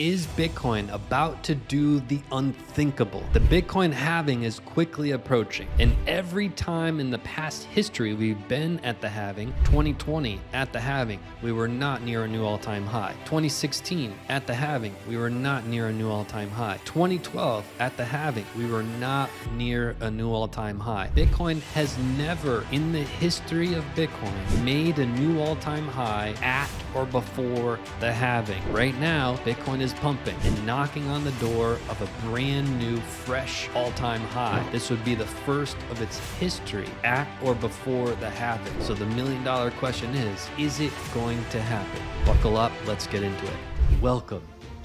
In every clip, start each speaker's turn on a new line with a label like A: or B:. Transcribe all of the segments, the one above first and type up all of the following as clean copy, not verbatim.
A: Is Bitcoin about to do the unthinkable? The Bitcoin halving is quickly approaching, and every time in the past history we've been at the halving, 2020 at the halving, we were not near a new all-time high. 2016 at the halving, we were not near a new all-time high. 2012 at the halving, we were not near a new all-time high. Bitcoin has never in the history of Bitcoin made a new all-time high at or before the halving. Right now, Bitcoin is pumping and knocking on the door of a brand new, fresh all-time high. This would be the first of its history at or before the halving. So the million-dollar question is it going to happen? Buckle up, let's get into it. Welcome,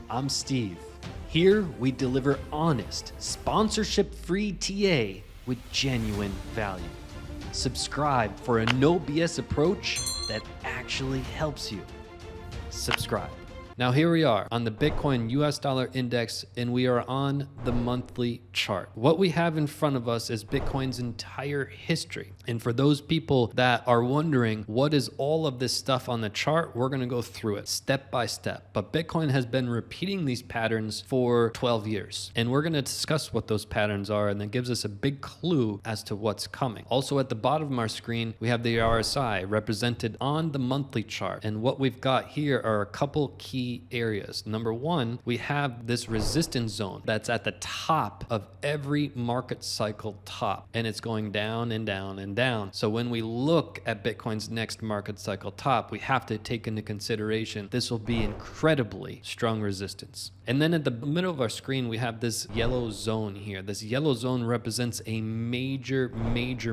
A: I'm Steve. Here we deliver honest, sponsorship-free TA with genuine value. Subscribe for a no BS approach that actually helps you. Subscribe. Now here we are on the Bitcoin US dollar index, and we are on the monthly chart. What we have in front of us is Bitcoin's entire history. And for those people that are wondering what is all of this stuff on the chart, we're gonna go through it step by step. But Bitcoin has been repeating these patterns for 12 years. And we're gonna discuss what those patterns are, and that gives us a big clue as to what's coming. Also at the bottom of our screen, we have the RSI represented on the monthly chart. And what we've got here are a couple key areas. Number one, we have this resistance zone that's at the top of every market cycle top, and it's going down and down and down. So when we look at Bitcoin's next market cycle top, we have to take into consideration this will be incredibly strong resistance. And then at the middle of our screen, we have this yellow zone here. This yellow zone represents a major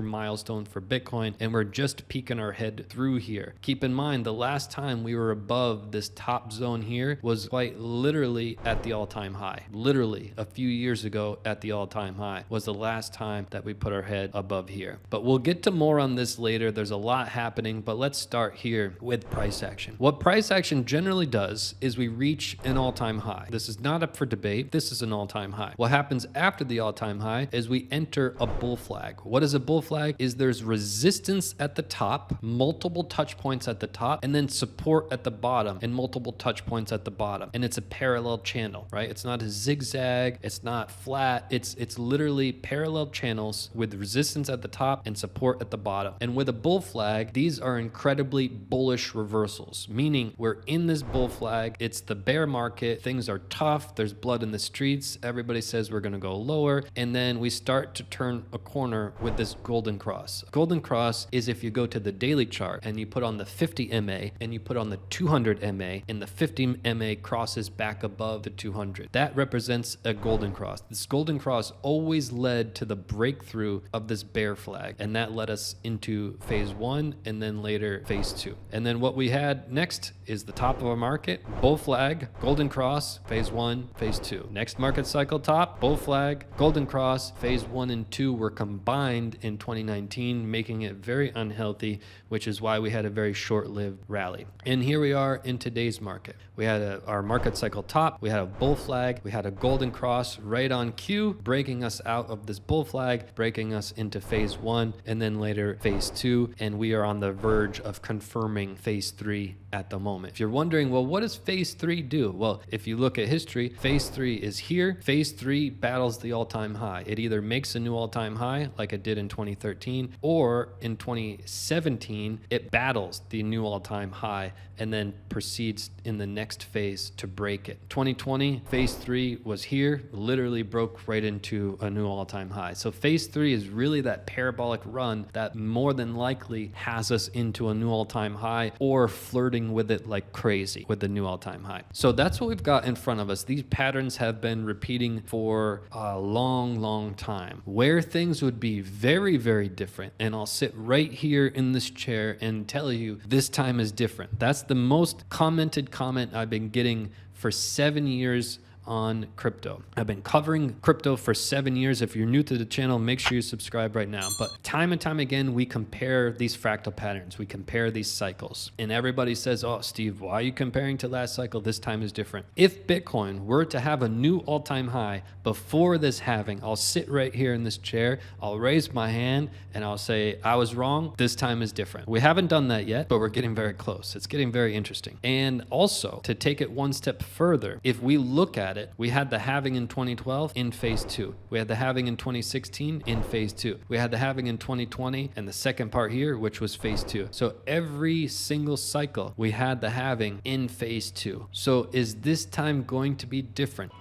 A: milestone for Bitcoin, and we're just peeking our head through here. Keep in mind, the last time we were above this top zone here was quite literally at the all-time high. Literally a few years ago at the all-time high was the last time that we put our head above here. But we'll get to more on this later. There's a lot happening, but let's start here with price action. What price action generally does is we reach an all-time high. This is not up for debate. This is an all-time high. What happens after the all-time high is we enter a bull flag. What is a bull flag? Is there's resistance at the top, multiple touch points at the top, and then support at the bottom and multiple touch points at the bottom. And it's a parallel channel, right? It's not a zigzag. It's not flat. It's literally parallel channels with resistance at the top and support at the bottom. And with a bull flag, these are incredibly bullish reversals, meaning we're in this bull flag. It's the bear market. Things are tough. There's blood in the streets. Everybody says we're going to go lower. And then we start to turn a corner with this golden cross. Golden cross is if you go to the daily chart and you put on the 50 MA and you put on the 200 MA, and the 50 MA crosses back above the 200. That represents a golden cross. This golden cross always led to the breakthrough of this bear flag, and that led us into phase one and then later phase two. And then what we had next is the top of our market, bull flag, golden cross, phase one, phase two. Next market cycle top, bull flag, golden cross, phase one and two were combined in 2019, making it very unhealthy, which is why we had a very short-lived rally. And here we are in today's market. We had our market cycle top, we had a bull flag, we had a golden cross right on cue, breaking us out of this bull flag, breaking us into phase one, and then later phase two, and we are on the verge of confirming phase three at the moment. If you're wondering, well, what does phase three do? Well, if you look at history, phase three is here. Phase three battles the all-time high. It either makes a new all-time high, like it did in 2013, or in 2017, it battles the new all-time high and then proceeds in the next phase to break it. 2020, phase three was here, literally broke right into a new all-time high. So phase three is really that parabolic run that more than likely has us into a new all-time high or flirting with it like crazy with the new all-time high. So that's what we've got in front of us. These patterns have been repeating for a long time. Where things would be very different, and I'll sit right here in this chair and tell you this time is different. That's the most commented comment I've been getting for 7 years on crypto. I've been covering crypto for 7 years. If you're new to the channel, make sure you subscribe right now. But time and time again, we compare these fractal patterns. We compare these cycles. And everybody says, oh, Steve, why are you comparing to last cycle? This time is different. If Bitcoin were to have a new all-time high before this halving, I'll sit right here in this chair, I'll raise my hand, and I'll say, I was wrong. This time is different. We haven't done that yet, but we're getting very close. It's getting very interesting. And also, to take it one step further, if we look at it, we had the halving in 2012 in phase 2. We had the halving in 2016 in phase 2. We had the halving in 2020 and the second part here, which was phase 2. So every single cycle, we had the halving in phase 2. So is this time going to be different?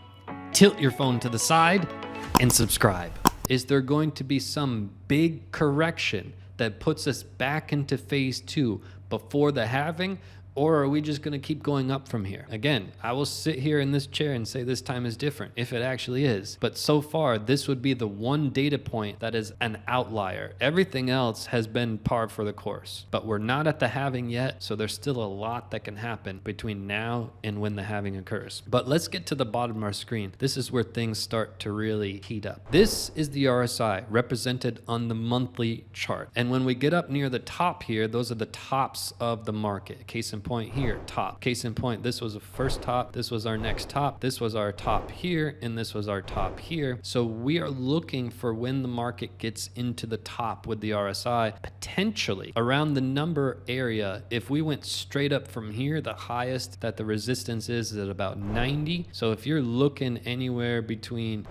A: Tilt your phone to the side and subscribe. Is there going to be some big correction that puts us back into phase 2 before the halving? Or are we just going to keep going up from here? Again, I will sit here in this chair and say this time is different, if it actually is. But so far, this would be the one data point that is an outlier. Everything else has been par for the course. But we're not at the halving yet, so there's still a lot that can happen between now and when the halving occurs. But let's get to the bottom of our screen. This is where things start to really heat up. This is the RSI represented on the monthly chart. And when we get up near the top here, those are the tops of the market. Case in point here, top. Case in point, this was the first top, this was our next top, this was our top here, and this was our top here. So we are looking for when the market gets into the top with the RSI, potentially around the number area. If we went straight up from here, the highest that the resistance is at about 90. So if you're looking anywhere between,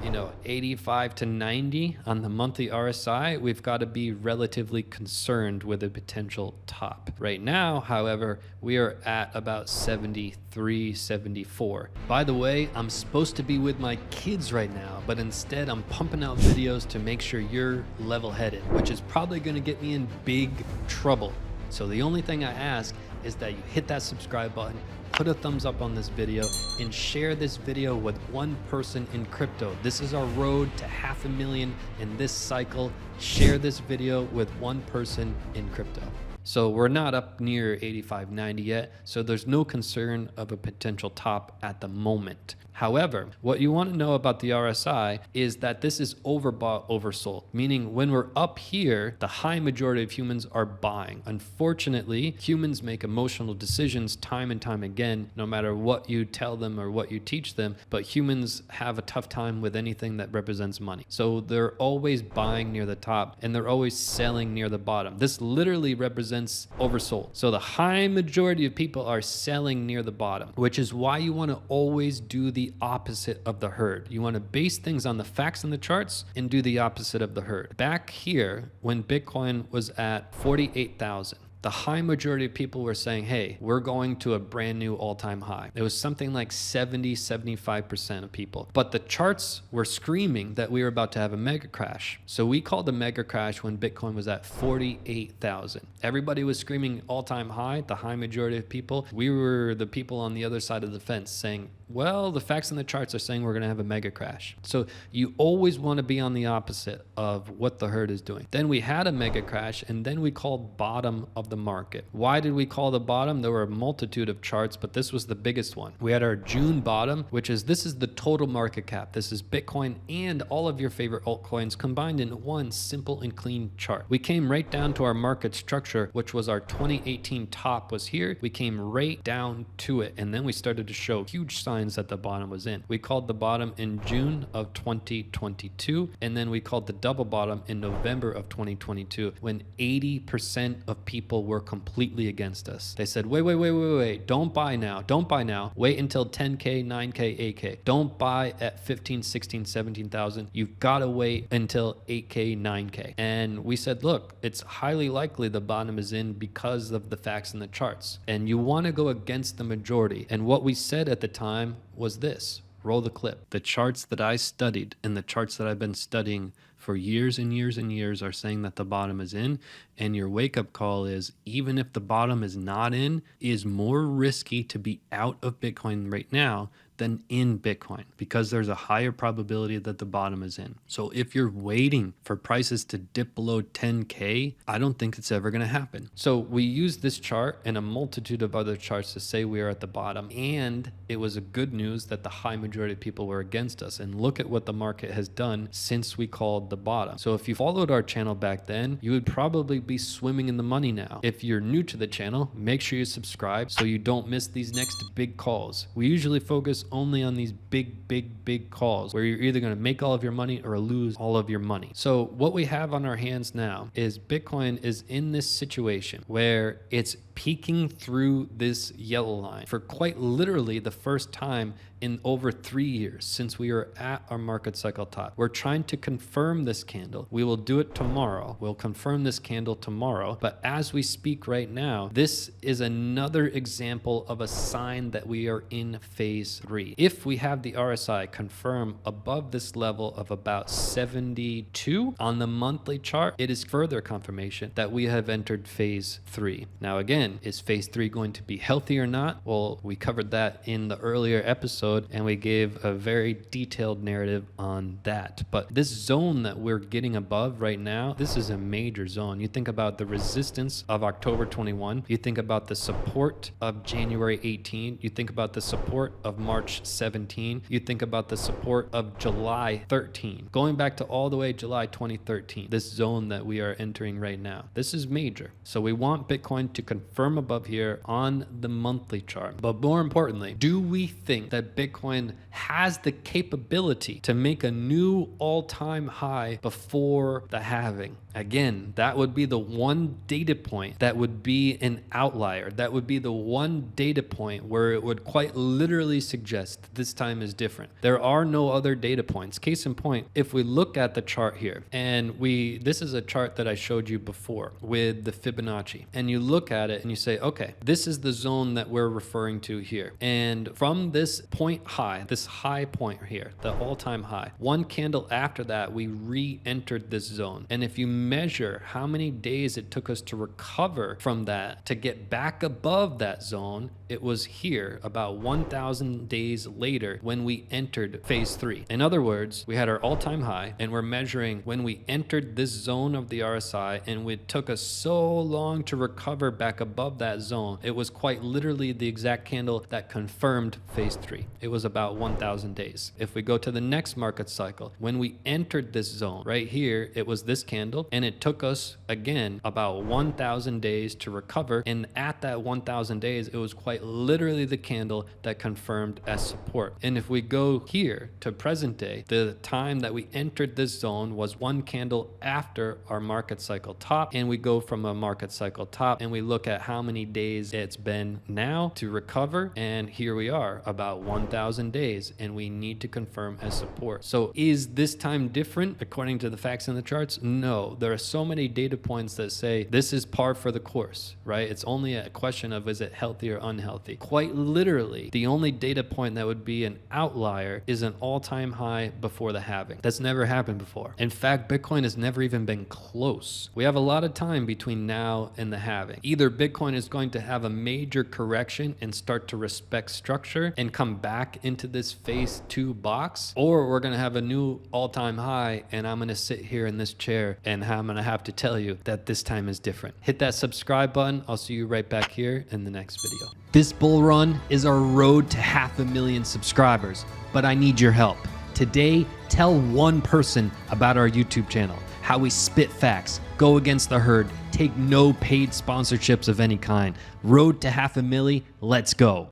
A: 85 to 90 on the monthly RSI, we've got to be relatively concerned with a potential top. Right now, however, we are at about 73, 74. By the way, I'm supposed to be with my kids right now, but instead I'm pumping out videos to make sure you're level-headed, which is probably going to get me in big trouble. So the only thing I ask is that you hit that subscribe button, put a thumbs up on this video, and share this video with one person in crypto. This is our road to 500,000 in this cycle. Share this video with one person in crypto. So we're not up near 85, 90 yet, so there's no concern of a potential top at the moment. However, what you want to know about the RSI is that this is overbought, oversold, meaning when we're up here, the high majority of humans are buying. Unfortunately, humans make emotional decisions time and time again, no matter what you tell them or what you teach them, but humans have a tough time with anything that represents money. So they're always buying near the top and they're always selling near the bottom. This literally represents oversold. So the high majority of people are selling near the bottom, which is why you want to always do the opposite of the herd. You want to base things on the facts and the charts and do the opposite of the herd. Back here, when Bitcoin was at 48,000, the high majority of people were saying, hey, we're going to a brand new all-time high. It was something like 70, 75% of people. But the charts were screaming that we were about to have a mega crash. So we called a mega crash when Bitcoin was at 48,000. Everybody was screaming all-time high, the high majority of people. We were the people on the other side of the fence saying, well, the facts and the charts are saying we're going to have a mega crash. So you always want to be on the opposite of what the herd is doing. Then we had a mega crash, and then we called bottom of the market. Why did we call the bottom? There were a multitude of charts, but this was the biggest one. We had our June bottom, this is the total market cap. This is Bitcoin and all of your favorite altcoins combined in one simple and clean chart. We came right down to our market structure, which was our 2018 top was here. We came right down to it, and then we started to show huge signs that the bottom was in. We called the bottom in June of 2022, and then we called the double bottom in November of 2022 when 80% of people were completely against us. They said, wait, don't buy now. Don't buy now. Wait until 10K, 9K, 8K. Don't buy at 15, 16, 17,000. You've got to wait until 8K, 9K. And we said, look, it's highly likely the bottom is in because of the facts and the charts. And you want to go against the majority. And what we said at the time was this. Roll the clip. The charts that I studied and the charts that I've been studying for years and years and years are saying that the bottom is in, and your wake-up call is, even if the bottom is not in, it is more risky to be out of Bitcoin right now than in Bitcoin because there's a higher probability that the bottom is in. So if you're waiting for prices to dip below 10K, I don't think it's ever going to happen. So we use this chart and a multitude of other charts to say we are at the bottom, and it was a good news that the high majority of people were against us. And look at what the market has done since we called the bottom. So if you followed our channel back then, you would probably be swimming in the money now. If you're new to the channel, make sure you subscribe so you don't miss these next big calls. We usually focus only on these big calls where you're either going to make all of your money or lose all of your money. So what we have on our hands now is Bitcoin is in this situation where it's peeking through this yellow line for quite literally the first time in over 3 years since we were at our market cycle top. We're trying to confirm this candle. We will do it tomorrow. We'll confirm this candle tomorrow. But as we speak right now, this is another example of a sign that we are in phase 3. If we have the RSI confirm above this level of about 72 on the monthly chart, it is further confirmation that we have entered phase 3. Now again, is phase 3 going to be healthy or not? Well, we covered that in the earlier episode and we gave a very detailed narrative on that. But this zone that we're getting above right now, this is a major zone. You think about the resistance of October 21, you think about the support of January 18, you think about the support of March 17, you think about the support of July 13, going back to all the way July 2013, this zone that we are entering right now. This is major. So we want Bitcoin to confirm above here on the monthly chart. But more importantly, do we think that Bitcoin has the capability to make a new all-time high before the halving? Again, that would be the one data point that would be an outlier. That would be the one data point where it would quite literally suggest this time is different. There are no other data points. Case in point, if we look at the chart here, and this is a chart that I showed you before with the Fibonacci, and you look at it and you say, okay, this is the zone that we're referring to here. And from this point high, this high point here, the all-time high, one candle after that, we re-entered this zone. And if you measure how many days it took us to recover from that to get back above that zone, it was here about 1,000 days later when we entered phase 3. In other words, we had our all-time high and we're measuring when we entered this zone of the RSI, and it took us so long to recover back above that zone. It was quite literally the exact candle that confirmed phase 3. It was about 1,000 days. If we go to the next market cycle, when we entered this zone right here, it was this candle, and it took us again about 1,000 days to recover. And at that 1,000 days, it was quite literally the candle that confirmed as support. And if we go here to present day, the time that we entered this zone was one candle after our market cycle top, and we go from a market cycle top and we look at how many days it's been now to recover, and here we are about 1,000 days, and we need to confirm as support. So is this time different according to the facts in the charts? No. There are so many data points that say this is par for the course, right? It's only a question of is it healthy or unhealthy. Quite literally, the only data point that would be an outlier is an all-time high before the halving. That's never happened before. In fact, Bitcoin has never even been close. We have a lot of time between now and the halving. Either Bitcoin is going to have a major correction and start to respect structure and come back into this phase 2 box, or we're going to have a new all-time high and I'm going to sit here in this chair and I'm going to have to tell you that this time is different. Hit that subscribe button. I'll see you right back here in the next video. This bull run is our road to 500,000 subscribers, but I need your help. Today, tell one person about our YouTube channel, how we spit facts, go against the herd, take no paid sponsorships of any kind. Road to 500,000, let's go.